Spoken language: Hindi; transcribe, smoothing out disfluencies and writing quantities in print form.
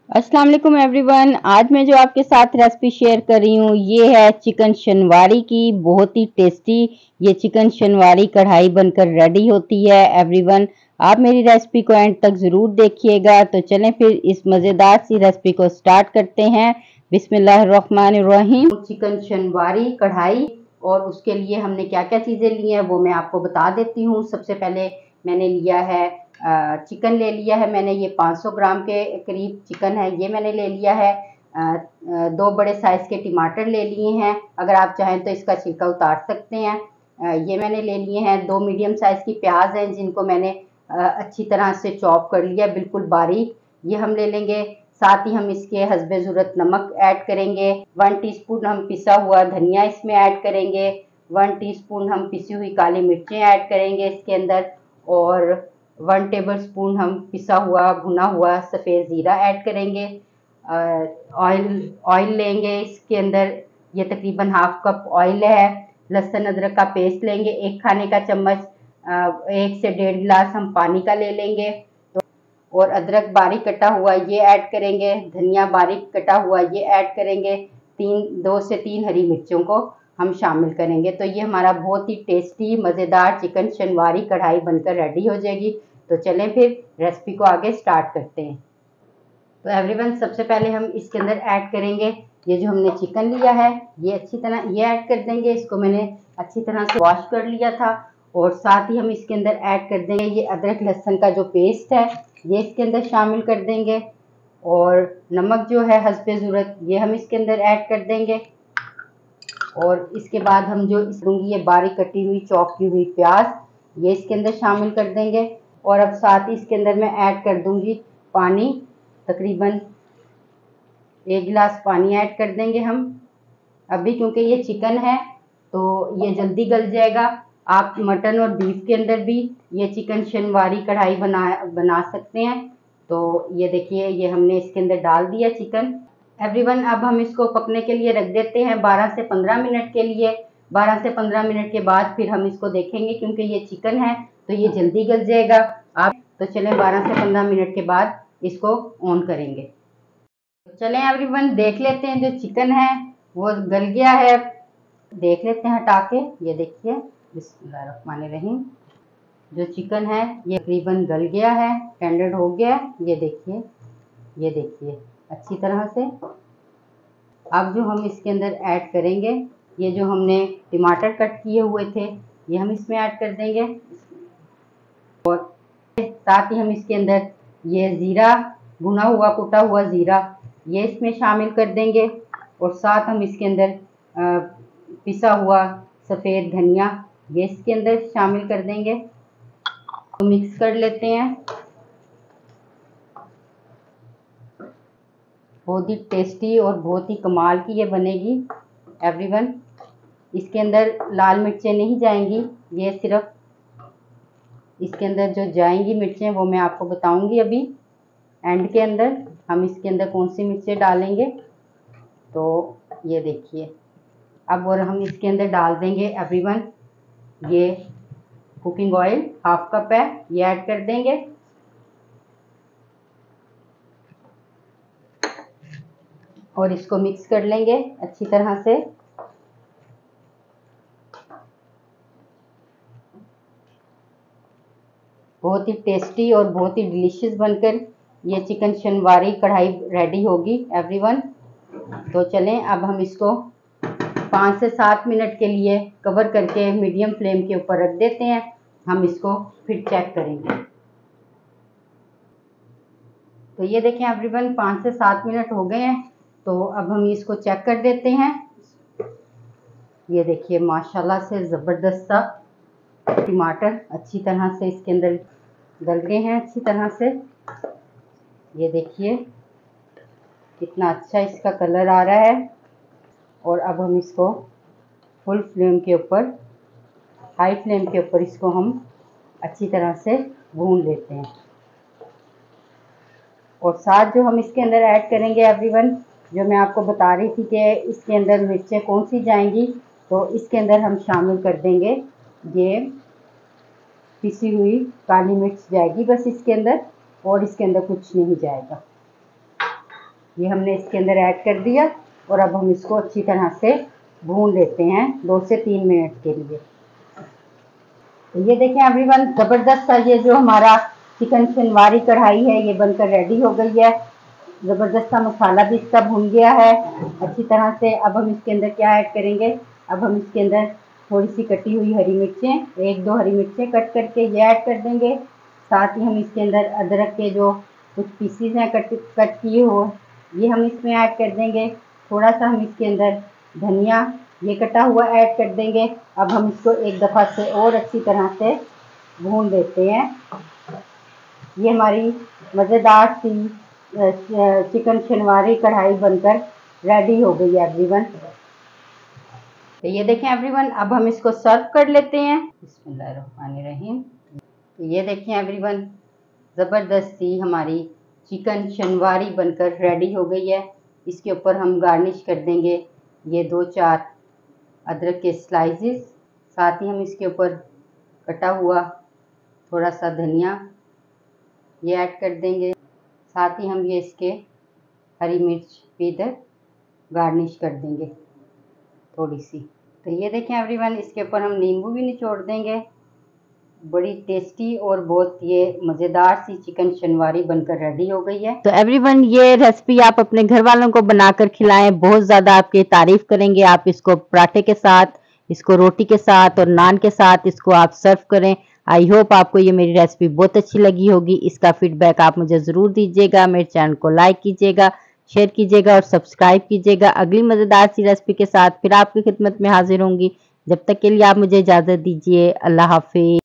अस्सलाम वालेकुम एवरीवन। आज मैं जो आपके साथ रेसिपी शेयर कर रही हूँ ये है चिकन शनवारी की। बहुत ही टेस्टी ये चिकन शनवारी कढ़ाई बनकर रेडी होती है एवरीवन। आप मेरी रेसिपी को एंड तक ज़रूर देखिएगा। तो चलें फिर इस मज़ेदार सी रेसिपी को स्टार्ट करते हैं। बिस्मिल्लाहिर्रहमानिर्रहीम। चिकन शनवारी कढ़ाई और उसके लिए हमने क्या क्या चीज़ें ली हैं वो मैं आपको बता देती हूँ। सबसे पहले मैंने लिया है चिकन ले लिया है मैंने, ये 500 ग्राम के करीब चिकन है ये मैंने ले लिया है। 2 बड़े साइज़ के टमाटर ले लिए हैं, अगर आप चाहें तो इसका छिलका उतार सकते हैं। ये मैंने ले लिए हैं। 2 मीडियम साइज़ की प्याज हैं जिनको मैंने अच्छी तरह से चॉप कर लिया बिल्कुल बारीक, ये हम ले लेंगे। साथ ही हम इसके हस्बे ज़रूरत नमक ऐड करेंगे। 1 टीस्पून हम पिसा हुआ धनिया इसमें ऐड करेंगे। 1 टीस्पून हम पिसी हुई काली मिर्चें ऐड करेंगे इसके अंदर, और 1 टेबलस्पून हम पिसा हुआ भुना हुआ सफ़ेद ज़ीरा ऐड करेंगे। ऑयल लेंगे इसके अंदर, ये तकरीबन हाफ कप ऑयल है। लहसुन अदरक का पेस्ट लेंगे 1 खाने का चम्मच। 1 से 1.5 गिलास हम पानी का ले लेंगे। और अदरक बारीक कटा हुआ ये ऐड करेंगे, धनिया बारीक कटा हुआ ये ऐड करेंगे। 2 से 3 हरी मिर्चों को हम शामिल करेंगे। तो ये हमारा बहुत ही टेस्टी मज़ेदार चिकन शनवारी कढ़ाई बनकर रेडी हो जाएगी। तो चलें फिर रेसिपी को आगे स्टार्ट करते हैं। तो एवरीवन, सबसे पहले हम इसके अंदर ऐड करेंगे ये जो हमने चिकन लिया है, ये अच्छी तरह ये ऐड कर देंगे। इसको मैंने अच्छी तरह से वॉश कर लिया था। और साथ ही हम इसके अंदर ऐड कर देंगे ये अदरक लहसुन का जो पेस्ट है, ये इसके अंदर शामिल कर देंगे। और नमक जो है हस्बे ज़रूरत ये हम इसके अंदर ऐड कर देंगे। और इसके बाद हम जो दूंगी ये बारीक कटी हुई चॉप की हुई प्याज ये इसके अंदर शामिल कर देंगे। और अब साथ ही इसके अंदर मैं ऐड कर दूंगी पानी, तकरीबन 1 गिलास पानी ऐड कर देंगे हम अभी, क्योंकि ये चिकन है तो ये जल्दी गल जाएगा। आप मटन और बीफ के अंदर भी ये चिकन शनवारी कढ़ाई बना सकते हैं। तो ये देखिए ये हमने इसके अंदर डाल दिया चिकन। एवरीवन, अब हम इसको पकने के लिए रख देते हैं 12 से 15 मिनट के लिए। 12 से 15 मिनट के बाद फिर हम इसको देखेंगे, क्योंकि ये चिकन है तो ये जल्दी गल जाएगा। आप तो चलें 12 से 15 मिनट के बाद इसको ऑन करेंगे। चलें एवरीवन, देख लेते हैं जो चिकन है वो गल गया है, देख लेते हैं हटा के। ये देखिए बिस्मिल्लाहिर्रहमानिर्रहीम, जो चिकन है ये तकरीबन गल गया है, टेंडर हो गया है। ये देखिए अच्छी तरह से। अब जो हम इसके अंदर ऐड करेंगे ये जो हमने टमाटर कट किए हुए थे ये हम इसमें ऐड कर देंगे। और साथ ही हम इसके अंदर ये ज़ीरा, भुना हुआ कुटा हुआ ज़ीरा ये इसमें शामिल कर देंगे। और साथ हम इसके अंदर पिसा हुआ सफ़ेद धनिया ये इसके अंदर शामिल कर देंगे। तो मिक्स कर लेते हैं। बहुत ही टेस्टी और बहुत ही कमाल की ये बनेगी एवरीवन। इसके अंदर लाल मिर्चें नहीं जाएंगी, ये सिर्फ इसके अंदर जो जाएंगी मिर्चें वो मैं आपको बताऊंगी अभी एंड के अंदर हम इसके अंदर कौन सी मिर्चें डालेंगे। तो ये देखिए अब और हम इसके अंदर डाल देंगे एवरीवन ये कुकिंग ऑयल हाफ कप है ये ऐड कर देंगे। और इसको मिक्स कर लेंगे अच्छी तरह से। बहुत ही टेस्टी और बहुत ही डिलीशियस बनकर ये चिकन शनवारी कढ़ाई रेडी होगी एवरीवन। तो चलें अब हम इसको 5 से 7 मिनट के लिए कवर करके मीडियम फ्लेम के ऊपर रख देते हैं। हम इसको फिर चेक करेंगे। तो ये देखें एवरीवन 5 से 7 मिनट हो गए हैं। तो अब हम इसको चेक कर देते हैं। ये देखिए माशाल्लाह से ज़बरदस्त सा टमाटर अच्छी तरह से इसके अंदर गल गए हैं अच्छी तरह से। ये देखिए कितना अच्छा इसका कलर आ रहा है। और अब हम इसको फुल फ्लेम के ऊपर, हाई फ्लेम के ऊपर इसको हम अच्छी तरह से भून लेते हैं। और साथ जो हम इसके अंदर ऐड करेंगे एवरीवन, जो मैं आपको बता रही थी कि इसके अंदर मिर्चें कौन सी जाएंगी, तो इसके अंदर हम शामिल कर देंगे ये पिसी हुई काली मिर्च जाएगी बस इसके अंदर, और इसके अंदर कुछ नहीं जाएगा। ये हमने इसके अंदर ऐड कर दिया और अब हम इसको अच्छी तरह से भून लेते हैं 2 से 3 मिनट के लिए। तो ये देखें एवरीवन, ज़बरदस्त सा ये जो हमारा चिकन शनवारी कढ़ाई है ये बनकर रेडी हो गई है। ज़बरदस्त सा मसाला भी इसका भुन गया है अच्छी तरह से। अब हम इसके अंदर क्या ऐड करेंगे, अब हम इसके अंदर थोड़ी सी कटी हुई हरी मिर्चें, 1-2 हरी मिर्चें कट करके ये ऐड कर देंगे। साथ ही हम इसके अंदर अदरक के जो कुछ पीसीज हैं कट किए हो ये हम इसमें ऐड कर देंगे। थोड़ा सा हम इसके अंदर धनिया ये कटा हुआ ऐड कर देंगे। अब हम इसको एक दफ़ा से और अच्छी तरह से भून देते हैं। ये हमारी मज़ेदार सी चिकन शनवारी कढ़ाई बनकर रेडी हो गई है एवरीवन। तो ये देखें एवरीवन, अब हम इसको सर्व कर लेते हैं। बिस्मिल्लाहिर्रहमानिर्रहीम। तो ये देखें एवरीवन, ज़बरदस्त सी हमारी चिकन शनवारी बनकर रेडी हो गई है। इसके ऊपर हम गार्निश कर देंगे ये 2-4 अदरक के स्लाइसेस। साथ ही हम इसके ऊपर कटा हुआ थोड़ा सा धनिया ये ऐड कर देंगे। साथ ही हम ये इसके हरी मिर्च भी इधर गार्निश कर देंगे थोड़ी सी। तो ये देखें एवरीवन, इसके ऊपर हम नींबू भी निचोड़ देंगे। बड़ी टेस्टी और बहुत ये मज़ेदार सी चिकन शनवारी बनकर रेडी हो गई है। तो एवरीवन, ये रेसिपी आप अपने घर वालों को बनाकर खिलाएं, बहुत ज़्यादा आपकी तारीफ करेंगे। आप इसको पराठे के साथ, इसको रोटी के साथ और नान के साथ इसको आप सर्व करें। आई होप आपको ये मेरी रेसिपी बहुत अच्छी लगी होगी। इसका फीडबैक आप मुझे ज़रूर दीजिएगा। मेरे चैनल को लाइक कीजिएगा, शेयर कीजिएगा और सब्सक्राइब कीजिएगा। अगली मज़ेदार सी रेसिपी के साथ फिर आपकी खिदमत में हाजिर होंगी। जब तक के लिए आप मुझे इजाज़त दीजिए। अल्लाह हाफिज़।